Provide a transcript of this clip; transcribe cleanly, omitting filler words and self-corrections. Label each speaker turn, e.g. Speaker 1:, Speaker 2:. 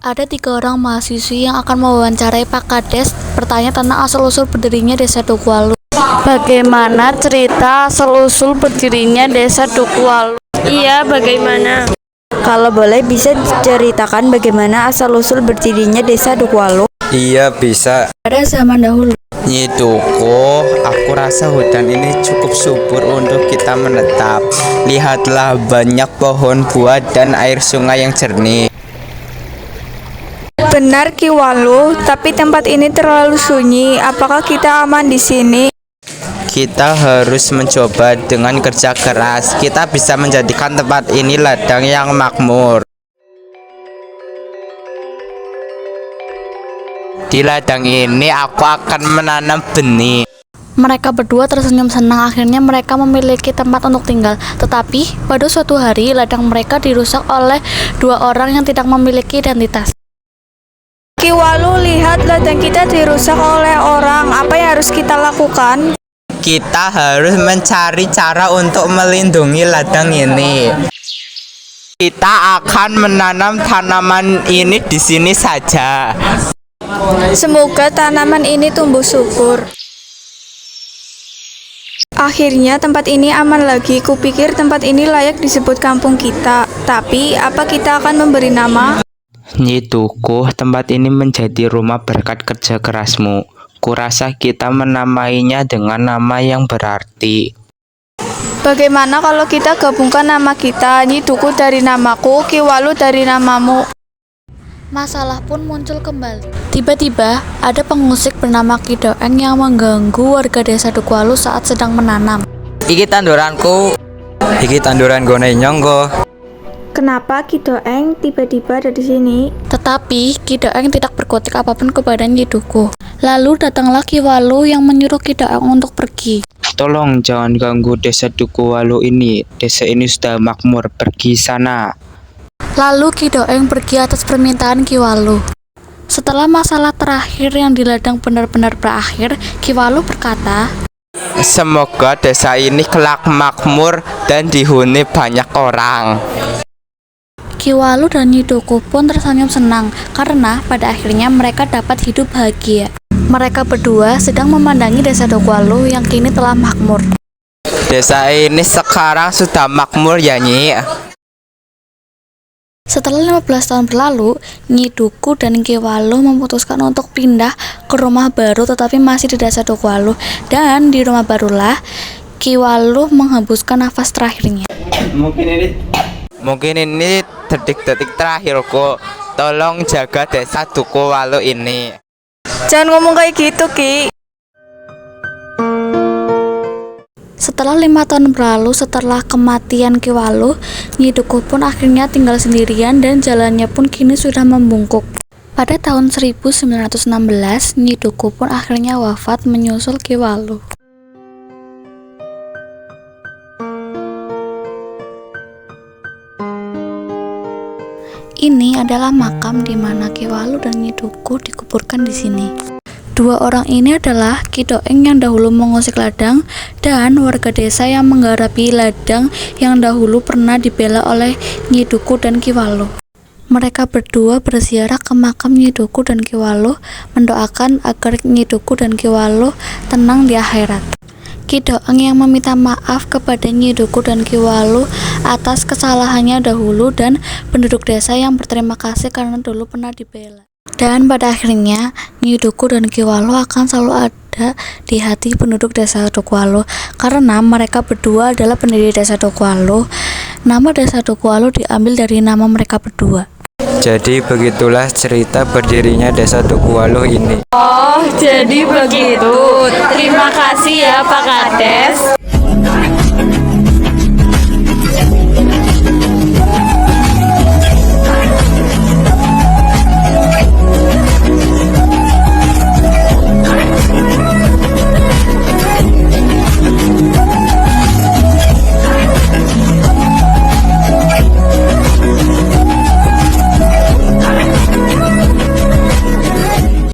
Speaker 1: Ada 3 orang mahasiswi yang akan mewawancarai Pak Kades bertanya tentang asal-usul berdirinya Desa Dukualu. Bagaimana cerita asal-usul berdirinya Desa Dukualu?
Speaker 2: Iya, bagaimana?
Speaker 3: Kalau boleh bisa diceritakan bagaimana asal-usul berdirinya Desa Dukualu?
Speaker 4: Iya bisa.
Speaker 1: Pada zaman dahulu,
Speaker 4: Nyi Dukuh, aku rasa hutan ini cukup subur untuk kita menetap. Lihatlah banyak pohon buah dan air sungai yang jernih.
Speaker 3: Benar Ki Walu, tapi tempat ini terlalu sunyi. Apakah kita aman di sini?
Speaker 4: Kita harus mencoba dengan kerja keras. Kita bisa menjadikan tempat ini ladang yang makmur. Di ladang ini aku akan menanam benih.
Speaker 1: mereka berdua tersenyum senang. Akhirnya mereka memiliki tempat untuk tinggal. Tetapi pada suatu hari ladang mereka dirusak oleh 2 orang yang tidak memiliki identitas.
Speaker 3: Ki Walu, lihat ladang kita dirusak oleh orang. Apa yang harus kita lakukan?
Speaker 4: Kita harus mencari cara untuk melindungi ladang ini. Kita akan menanam tanaman ini di sini saja.
Speaker 3: Semoga tanaman ini tumbuh subur. Akhirnya tempat ini aman lagi. Kupikir tempat ini layak disebut kampung kita. Tapi apa kita akan memberi nama?
Speaker 4: Nyi Dukuh, tempat ini menjadi rumah berkat kerja kerasmu. Kurasa kita menamainya dengan nama yang berarti.
Speaker 3: Bagaimana kalau kita gabungkan nama kita? Nyi Dukuh dari namaku, Ki Walu dari namamu.
Speaker 1: Masalah pun muncul kembali. Tiba-tiba ada pengusik bernama Ki Doeng yang mengganggu warga Desa Dukualu saat sedang menanam.
Speaker 4: Iki tanduranku. Iki tanduran gone nyonggo.
Speaker 3: Kenapa Ki Doeng tiba-tiba ada di sini?
Speaker 1: Tetapi Ki Doeng tidak berkutik apapun kepada Nyi Dukuh. Lalu datanglah Ki Walu yang menyuruh Ki Doeng untuk pergi.
Speaker 4: Tolong jangan ganggu Desa Dukualu ini. Desa ini sudah makmur. Pergi sana.
Speaker 1: Lalu Ki Doeng pergi atas permintaan Ki Walu. Setelah masalah terakhir yang di ladang benar-benar berakhir, Ki Walu berkata,
Speaker 4: Semoga desa ini kelak makmur dan dihuni banyak orang.
Speaker 1: Ki Walu dan Nyi Dukuh pun tersenyum senang karena pada akhirnya mereka dapat hidup bahagia. Mereka berdua sedang memandangi Desa Dukualu yang kini telah makmur.
Speaker 4: Desa ini sekarang sudah makmur ya Nyi.
Speaker 1: Setelah 15 tahun berlalu, Nyi Dukuh dan Ki Walu memutuskan untuk pindah ke rumah baru tetapi masih di Desa Dukualu. Dan di rumah barulah Ki Walu menghembuskan nafas terakhirnya.
Speaker 4: Mungkin ini detik-detik terakhirku. Tolong jaga Desa Dukualu ini.
Speaker 3: Jangan ngomong kayak gitu, Ki.
Speaker 1: Setelah 5 tahun berlalu setelah kematian Ki Walu, Nyi Dukuh pun akhirnya tinggal sendirian dan jalannya pun kini sudah membungkuk. Pada tahun 1916, Nyi Dukuh pun akhirnya wafat menyusul Ki Walu. Ini adalah makam di mana Ki Walu dan Nyi Dukuh dikuburkan di sini. 2 orang ini adalah Ki Doeng yang dahulu mengusik ladang dan warga desa yang menggarapi ladang yang dahulu pernah dibela oleh Nyi Dukuh dan Ki Walu. Mereka berdua berziarah ke makam Nyi Dukuh dan Ki Walu, mendoakan agar Nyi Dukuh dan Ki Walu tenang di akhirat. Ki Doeng yang meminta maaf kepada Nyi Dukuh dan Ki Walu atas kesalahannya dahulu dan penduduk desa yang berterima kasih karena dulu pernah dibela. Dan pada akhirnya Nyi Dukuh dan Ki Walu akan selalu ada di hati penduduk Desa Dukualu karena mereka berdua adalah pendiri Desa Dukualu. Nama Desa Dukualu diambil dari nama mereka berdua.
Speaker 4: Jadi begitulah cerita berdirinya Desa Dukualu ini.
Speaker 2: Oh, jadi begitu. Terima kasih ya Pak Kades.